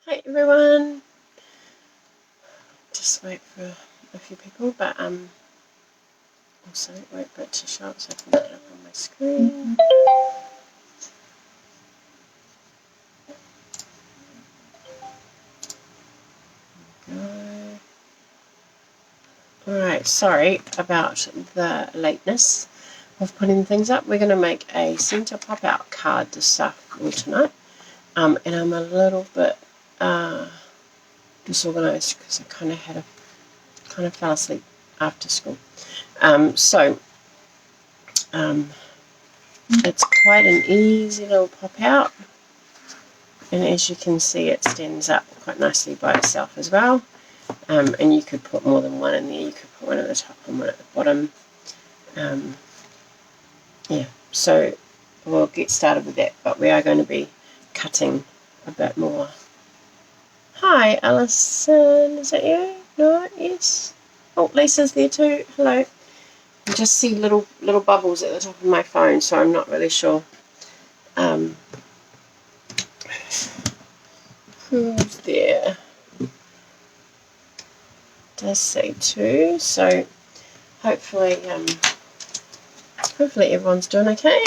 Hi everyone. Just wait for a few people, but also wait for it to show up so I can get it up on my screen. Alright, sorry about the lateness of putting things up. We're going to make a centre pop-out card this afternoon tonight, and I'm a little bit disorganised because I kind of fell asleep after school. It's quite an easy little pop-out, and as you can see it stands up quite nicely by itself as well. And you could put more than one in there. You could put one at the top and one at the bottom. Yeah, so we'll get started with that, but we are going to be cutting a bit more. Hi, Alison, is that you? No? Yes? Oh, Lisa's there too. Hello. I just see little bubbles at the top of my phone, so I'm not really sure who's there. It does say two, so hopefully everyone's doing okay.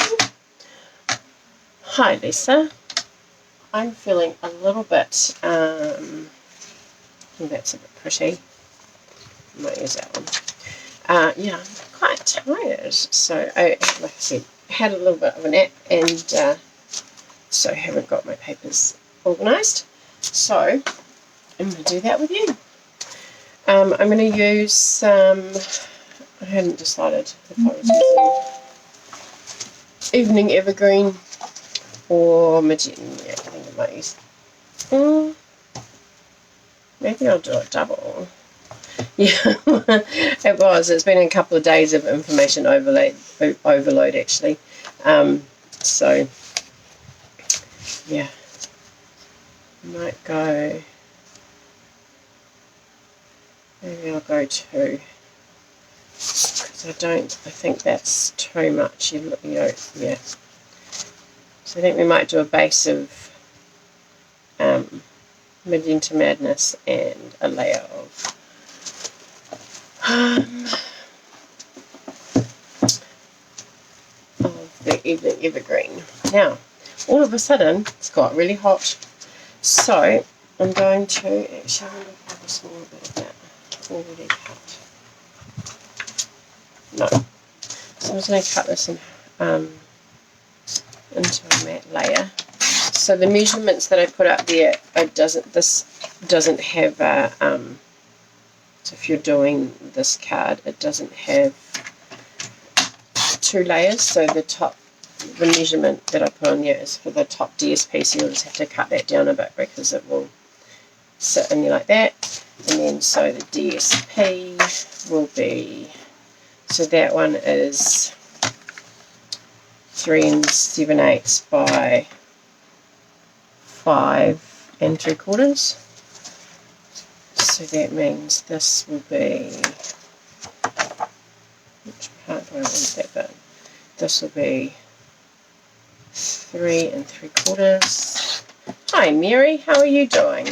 Hi Lisa. I'm feeling a little bit that's a bit pretty. I might use that one. Yeah, I'm quite tired, so like I said, had a little bit of a nap, and so haven't got my papers organised, so I'm going to do that with you. I'm going to use I hadn't decided if I was using Evening Evergreen or magenta. Yeah, I think I might use maybe I'll do a double. Yeah, it's been a couple of days of information overload actually. So yeah, might go, maybe I'll go two, because I think that's too much. Yeah. So I think we might do a base of Magenta Madness and a layer of the Evening Evergreen. Now, all of a sudden, it's got really hot, so I'm going to actually have a small bit of that already cut. No, so I'm just going to cut this into a matte layer. So the measurements that I put up there, this doesn't have a, so if you're doing this card, it doesn't have two layers, so the measurement that I put on there is for the top DSP, so you'll just have to cut that down a bit because it will sit in there like that. And then so the DSP will be, so that one is 3 7/8 by 5 3/4. So that means this will be, which part do I want that bit? This will be 3 3/4. Hi Mary, how are you doing?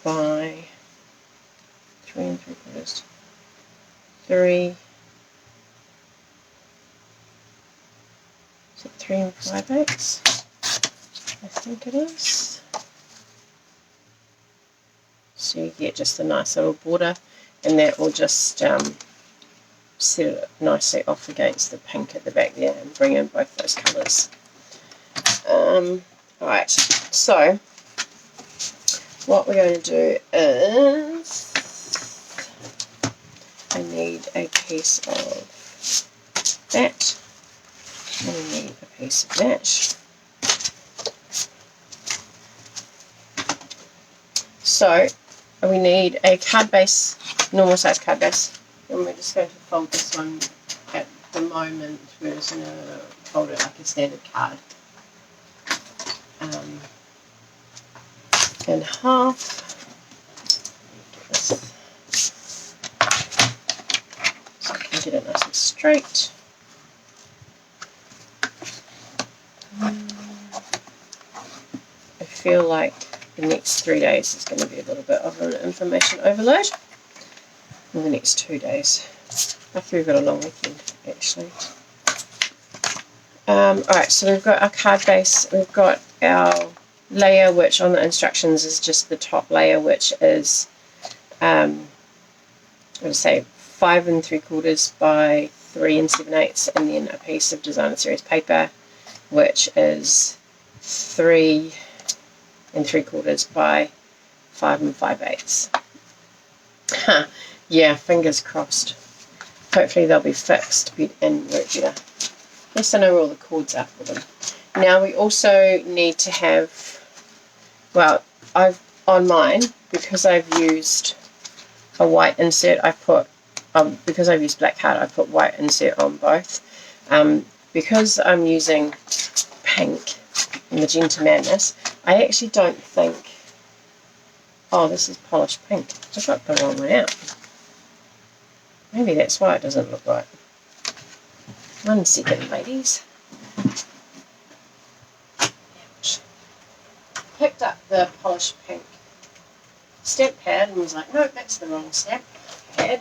By 3 3/4. 3. Is it 3 5/8? I think it is. So you get just a nice little border, and that will just set it nicely off against the pink at the back there and bring in both those colours. Alright, so what we're going to do is I need a piece of that, and I need a piece of that. So we need a card base, normal size card base, and we're just going to fold this one at the moment. We're just going to fold it like a standard card in half. So I can get it nice and straight. feel like the next 3 days is going to be a little bit of an information overload. In the next 2 days. After we've got a long weekend, actually. Alright, so we've got our card base. We've got our layer, which on the instructions is just the top layer, which is, I'm going to say 5 3/4 by 3 7/8, and then a piece of Designer Series paper, which is 3 3/4 by 5 5/8. Yeah, fingers crossed. Hopefully they'll be fixed and work better. At least I know where all the cords are for them. Now we also need to have, well, on mine, because I've used a white insert, I put, because I've used black card, I put white insert on both. Because I'm using pink, Magenta Madness, I actually don't think, oh, this is polished pink. I got the wrong one out. Maybe that's why it doesn't look right. 1 second, ladies. Ouch. Picked up the polished pink stamp pad and was like, no, that's the wrong stamp pad.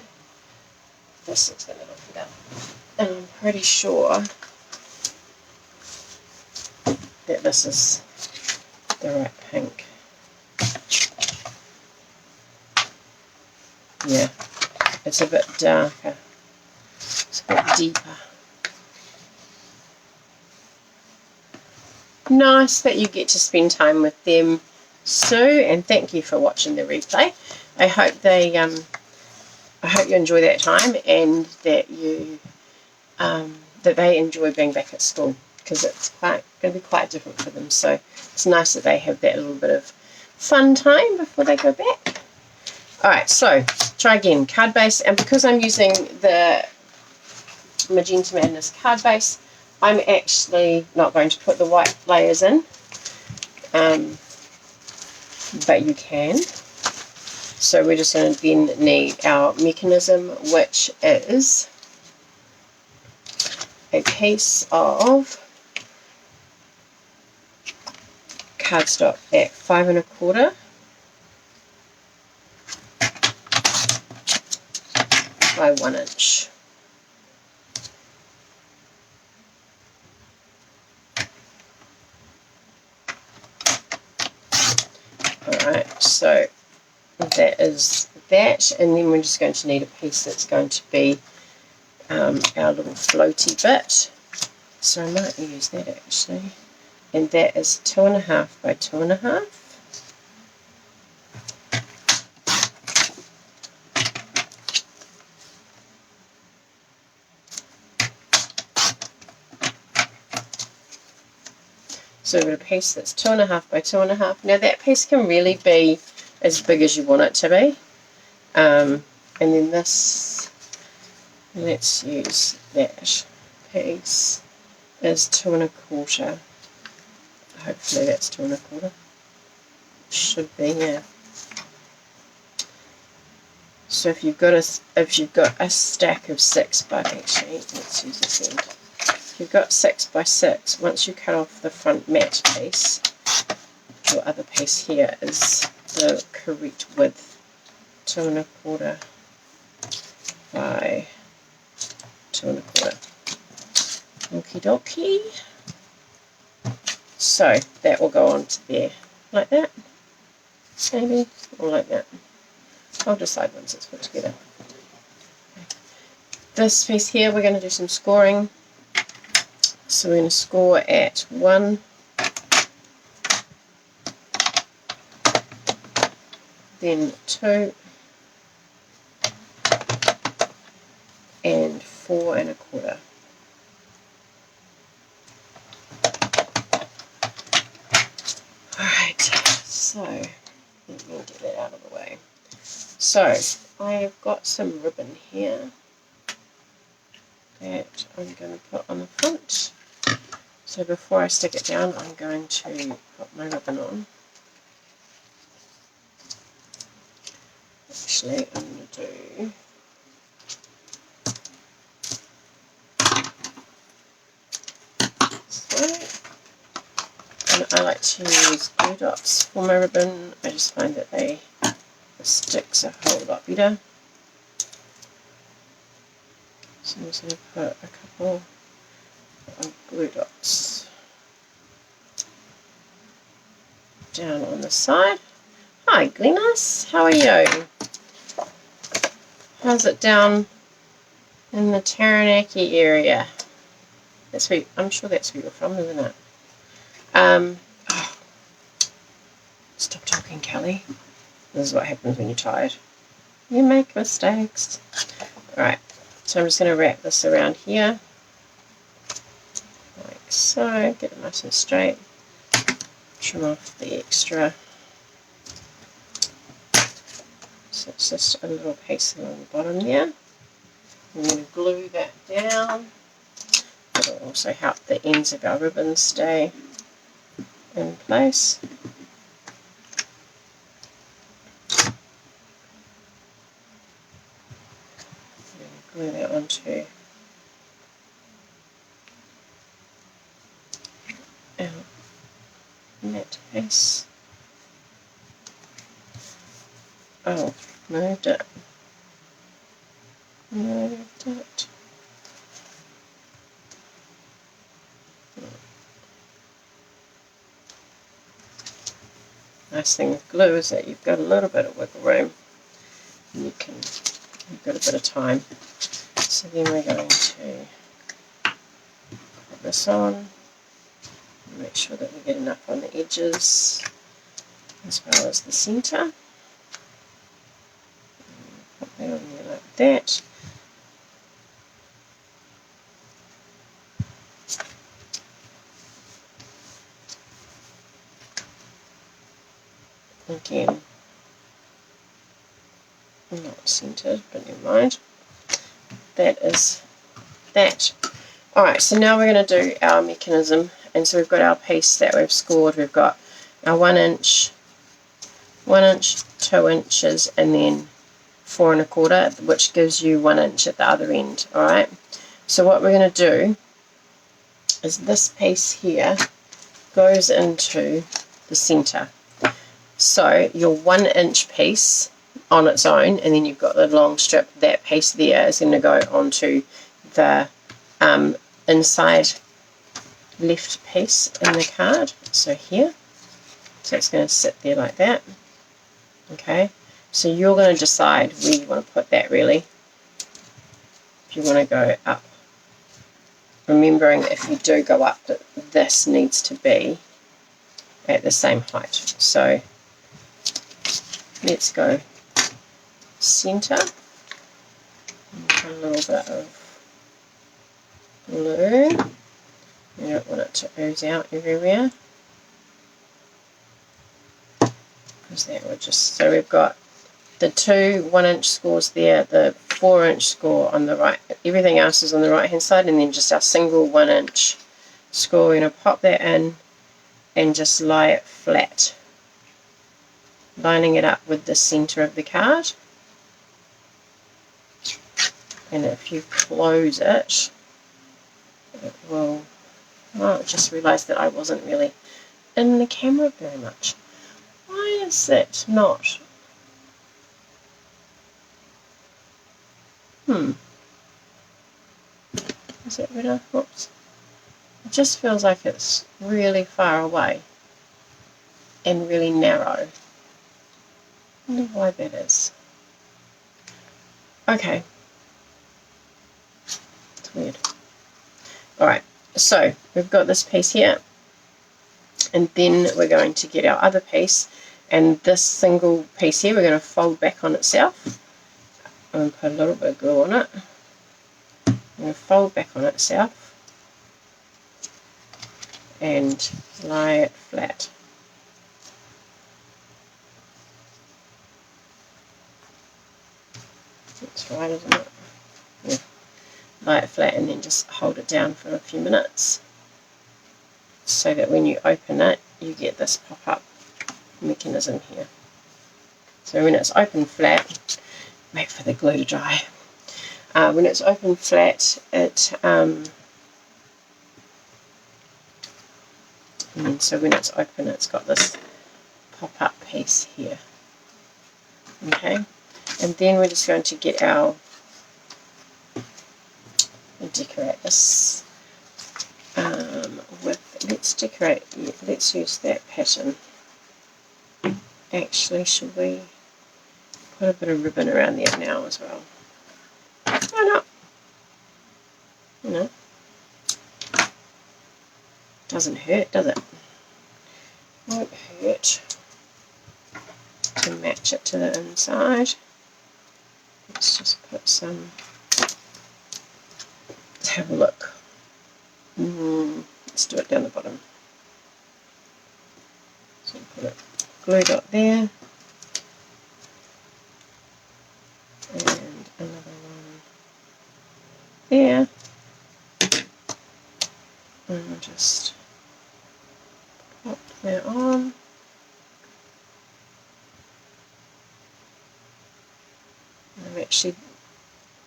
This looks going to look better. And I'm pretty sure that this is the right pink. Yeah. It's a bit darker. It's a bit deeper. Nice that you get to spend time with them, Sue, and thank you for watching the replay. I hope you enjoy that time, and that you that they enjoy being back at school, because it's going to be quite different for them. So it's nice that they have that little bit of fun time before they go back. Alright, so try again, card base, and because I'm using the Magenta Madness card base, I'm actually not going to put the white layers in, but you can. So we're just going to then need our mechanism, which is a piece of cardstock at 5 1/4 by 1 inch. Alright, so that is that, and then we're just going to need a piece that's going to be our little floaty bit. So I might use that actually, and that is 2 1/2 by 2 1/2. So we've got a piece that's 2 1/2 by 2 1/2. Now that piece can really be as big as you want it to be. And then this, let's use that piece, is 2 1/4. Hopefully that's 2 1/4. Should be, yeah. So if you've got a stack of 6 by, actually, let's use this end. You've got 6 by 6. Once you cut off the front matte piece, your other piece here is the correct width, 2 1/4 by 2 1/4. Okie dokie. So that will go on to there, like that, maybe, or like that. I'll decide once it's put together. This piece here, we're going to do some scoring. So we're going to score at 1, then 2, and 4 1/4. Alright, so let me get that out of the way. So I've got some ribbon here that I'm going to put on the front. So before I stick it down, I'm going to put my ribbon on. Actually, I'm going to do this way, I like to use glue dots for my ribbon. I just find that the sticks a whole lot better. So I'm just going to put a couple of glue dots down on the side. Hi Glennis, how are you? How's it down in the Taranaki area? That's where, I'm sure that's where you're from, isn't it? Oh, stop talking, Kelley. This is what happens when you're tired. You make mistakes. Alright, so I'm just going to wrap this around here. Like so. Get it nice and straight. Trim off the extra. So it's just a little piece along the bottom there. I'm going to glue that down. It'll also help the ends of our ribbons stay in place. Glue that onto our mat piece. Oh, moved it. Moved it. Nice thing with glue is that you've got a little bit of wiggle room. And you've got a bit of time. So then we're going to put this on. Make sure that we get enough on the edges as well as the centre. Put that on there like that. Again, not centered, but never mind. That is that. Alright, so now we're going to do our mechanism. And so we've got our piece that we've scored. We've got our 1 inch, 1 inch, 2 inches, and then 4 1/4, which gives you 1 inch at the other end. Alright, so what we're going to do is this piece here goes into the centre. So your 1 inch piece on its own, and then you've got the long strip, that piece there is going to go onto the inside left piece in the card, so here. So it's going to sit there like that. Okay, so you're going to decide where you want to put that really. If you want to go up, remembering if you do go up that this needs to be at the same height. So let's go centre. Put a little bit of glue. You don't want it to ooze out everywhere, because that would just, so we've got the 2 1 inch scores there, the 4 inch score on the right, everything else is on the right hand side, and then just our single 1 inch score. We're going to pop that in and just lie it flat, lining it up with the centre of the card. And if you close it, it will, oh, I just realised that I wasn't really in the camera very much. Why is that not? Is that better? Whoops. It just feels like it's really far away and really narrow. I wonder why that is. Okay. It's weird. Alright, so we've got this piece here, and then we're going to get our other piece, and this single piece here we're going to fold back on itself. I'm going to put a little bit of glue on it. I'm going to fold back on itself and lie it flat. That's right, isn't it? Yeah. Lie it flat and then just hold it down for a few minutes, so that when you open it you get this pop-up mechanism here. So when it's open flat, wait for the glue to dry. When it's open flat, it And then so when it's open, it's got this pop-up piece here. Okay, and then we're just going to get our, and decorate this with, let's use that pattern. Actually, should we put a bit of ribbon around there now as well? Why not? You know, doesn't hurt, does it? Won't hurt to match it to the inside. Let's just put some, let's have a look. Let's do it down the bottom. So put a glue dot there, and another one there, and we'll just pop that on. I'm actually,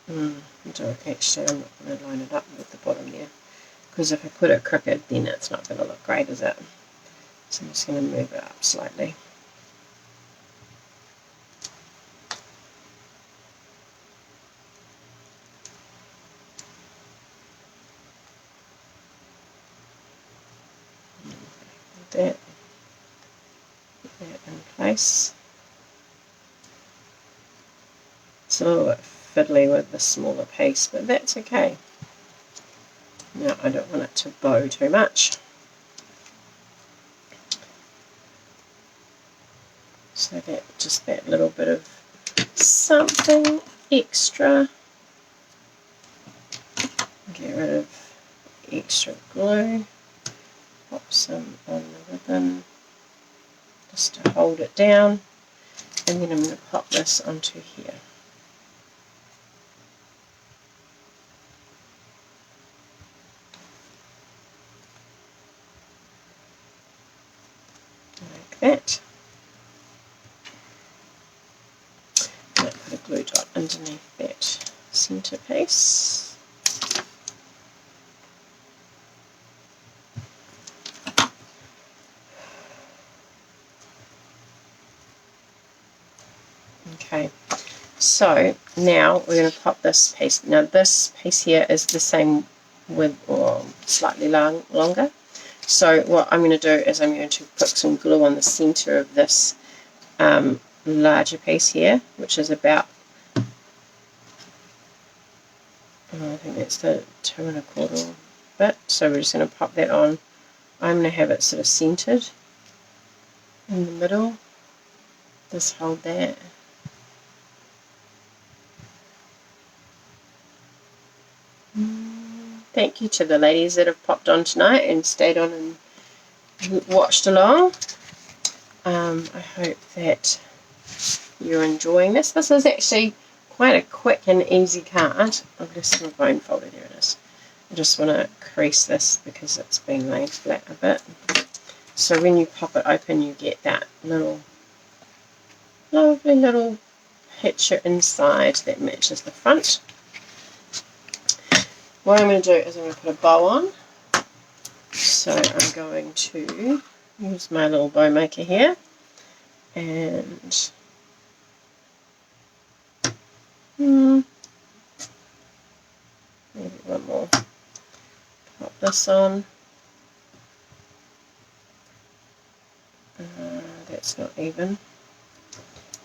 I'm not going to line it up with the bottom there, because if I put it crooked, then it's not going to look great, is it? So I'm just going to move it up slightly. That, get that in place. It's a little bit fiddly with the smaller piece, but that's okay. Now I don't want it to bow too much. So that, just that little bit of something extra. Get rid of extra glue. Pop some on the ribbon just to hold it down, and then I'm going to pop this onto here. Like that. And I put a glue dot underneath that centre piece. Okay, so now we're going to pop this piece. Now this piece here is the same with, or slightly longer. So what I'm going to do is I'm going to put some glue on the centre of this larger piece here, which is about, I think that's the 2 1/4 bit. So we're just going to pop that on. I'm going to have it sort of centred in the middle. Just hold that. Thank you to the ladies that have popped on tonight and stayed on and watched along. I hope that you're enjoying this. This is actually quite a quick and easy card. I've just my bone folder, there it is. I just want to crease this because it's been laid flat a bit. So when you pop it open, you get that little, lovely little picture inside that matches the front. What I'm going to do is I'm going to put a bow on. So I'm going to use my little bow maker here, and maybe one more. Pop this on. That's not even.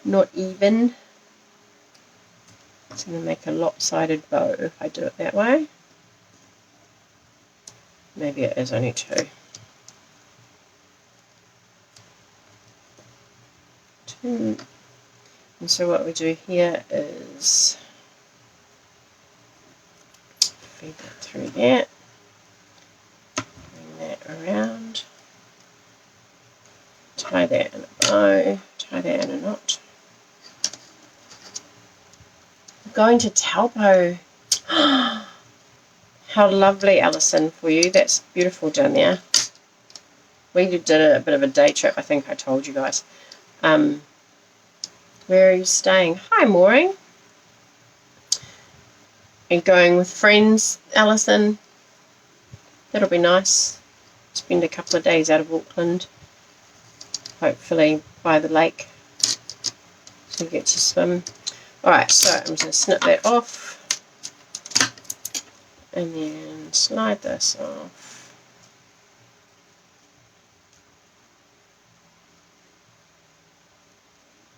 Not even. It's going to make a lopsided bow if I do it that way. Maybe it is only 2. 2. And so what we do here is feed that through that, bring that around, tie that in a bow, tie that in a knot. I'm going to Taupo. How lovely, Alison, for you. That's beautiful down there. We did a bit of a day trip, I think I told you guys. Where are you staying? Hi, Maureen. Are you going with friends, Alison? That'll be nice. spend a couple of days out of Auckland, hopefully by the lake, to get to swim. Alright, so I'm just going to snip that off, and then slide this off.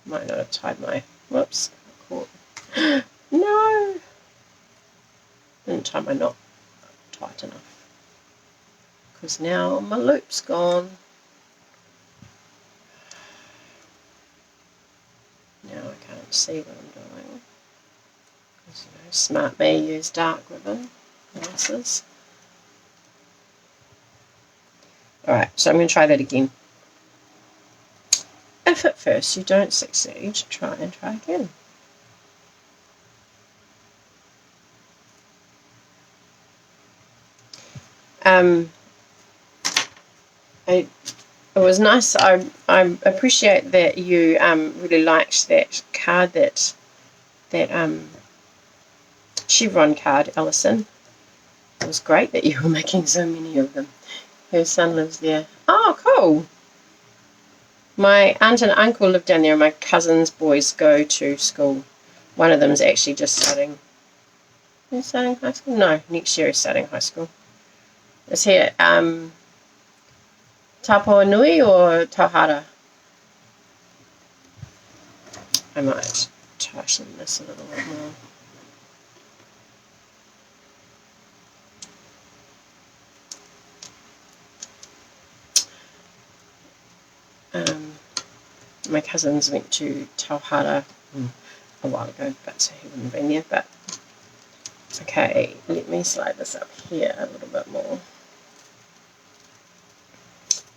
Might not have tied my, whoops, caught. No! Didn't tie my knot tight enough, because now my loop's gone. Now I can't see what I'm doing. Because, you know, smart me, use dark ribbon. Glasses. Alright, so I'm going to try that again. If at first you don't succeed, try again. It was nice. I appreciate that you really liked that card, that chevron card, Alison. It was great that you were making so many of them. Her son lives there. Oh, cool. My aunt and uncle live down there, and my cousin's boys go to school. One of them is actually just starting. Is he starting high school? No, next year he's starting high school. Is he at Tapoa Nui or Tauhara? I might tighten this a little bit more. My cousins went to Tauhara a while ago, but so he wouldn't have been there. But okay, let me slide this up here a little bit more.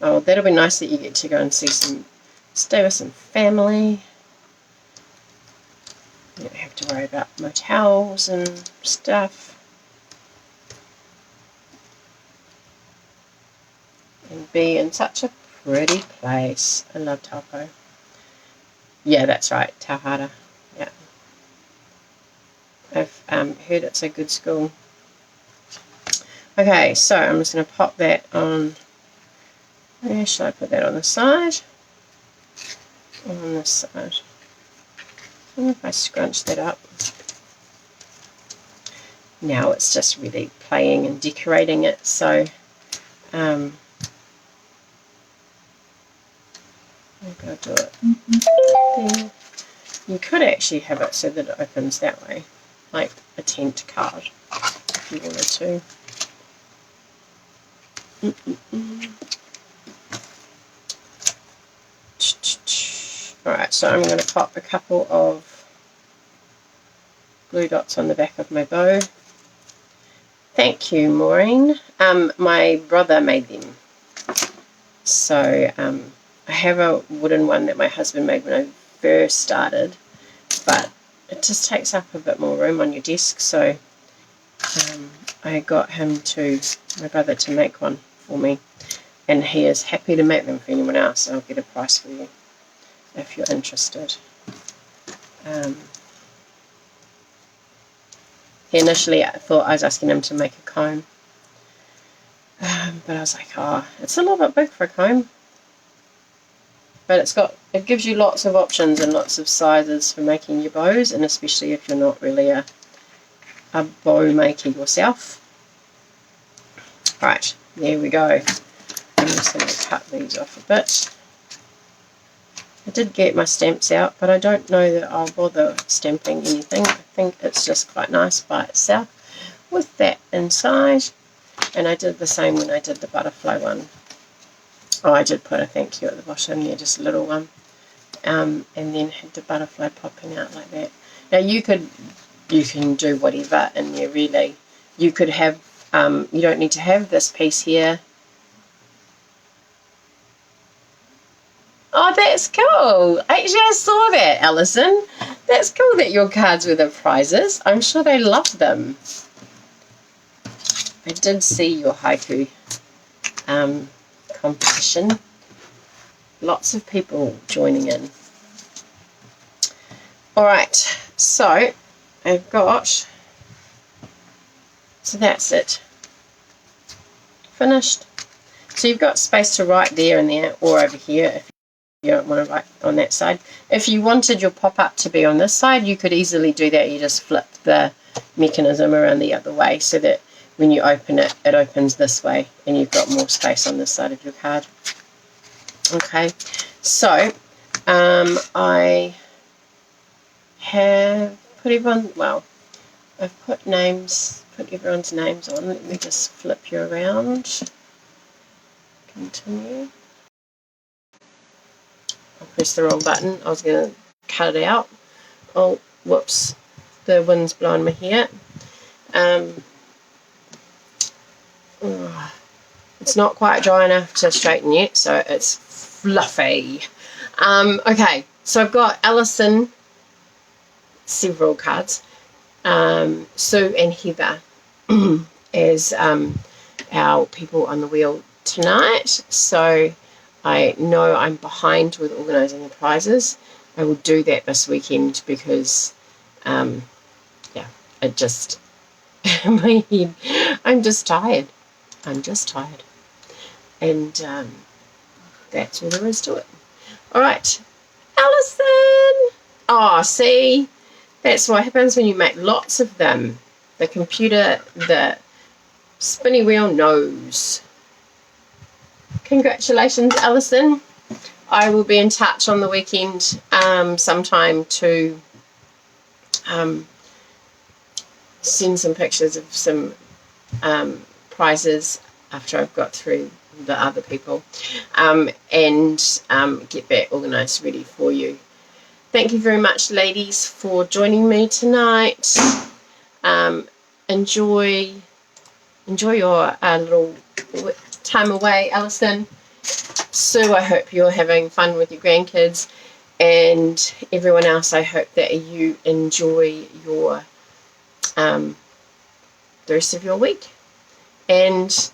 Oh, that'll be nice that you get to go and stay with some family. You don't have to worry about motels and stuff. And be in such a pretty place. I love Taupo. Yeah, that's right, Tauhara. Yeah. I've heard it's a good school. Okay, so I'm just going to pop that on. Where should I put that on the side? On this side. And if I scrunch that up. Now it's just really playing and decorating it, so maybe I'll do it there. You could actually have it so that it opens that way, like a tent card, if you wanted to. Alright, so I'm going to pop a couple of glue dots on the back of my bow. Thank you, Maureen. My brother made them. So I have a wooden one that my husband made when I first started, but it just takes up a bit more room on your desk, so I got my brother to make one for me, and he is happy to make them for anyone else. I'll get a price for you if you're interested. He initially thought I was asking him to make a comb, but I was like, oh, it's a little bit big for a comb. But it gives you lots of options and lots of sizes for making your bows, and especially if you're not really a bow maker yourself. Right, there we go. I'm just going to cut these off a bit. I did get my stamps out, but I don't know that I'll bother stamping anything. I think it's just quite nice by itself with that inside. And I did the same when I did the butterfly one. Oh, I did put a thank you at the bottom there, just a little one. And then had the butterfly popping out like that. Now you can do whatever in there really. You could have, you don't need to have this piece here. Oh, that's cool. Actually, I saw that, Alison. That's cool that your cards were the prizes. I'm sure they loved them. I did see your haiku competition. Lots of people joining in. Alright, so I've got, so that's it. Finished. So you've got space to write there and there, or over here if you don't want to write on that side. If you wanted your pop-up to be on this side, you could easily do that. You just flip the mechanism around the other way so that when you open it, it opens this way and you've got more space on this side of your card. Okay, so I have put everyone, well, I've put everyone's names on. Let me just flip you around. Continue. I pressed the wrong button. I was going to cut it out. Oh, whoops. The wind's blowing my hair. It's not quite dry enough to straighten yet, so it's fluffy. Okay, so I've got Alison, several cards, Sue and Heather as our people on the wheel tonight. So I know I'm behind with organising the prizes. I will do that this weekend because, yeah, it just, my head, I'm just tired. And that's all there is to it. All right, Alison. Oh, see, that's what happens when you make lots of them. The computer, the spinny wheel knows. Congratulations, Alison. I will be in touch on the weekend sometime to send some pictures of some prizes after I've got through the other people and get that organised ready for you. Thank you very much, ladies, for joining me tonight. Enjoy your little time away, Alison. Sue, I hope you're having fun with your grandkids, and everyone else, I hope that you enjoy your the rest of your week. And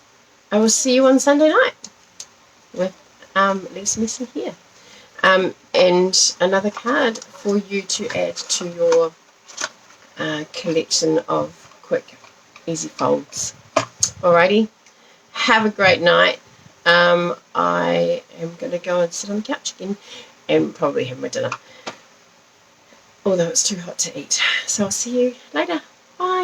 I will see you on Sunday night with Lisa Messon here. And another card for you to add to your collection of quick, easy folds. Alrighty, have a great night. I am going to go and sit on the couch again and probably have my dinner, although it's too hot to eat. So I'll see you later. Bye.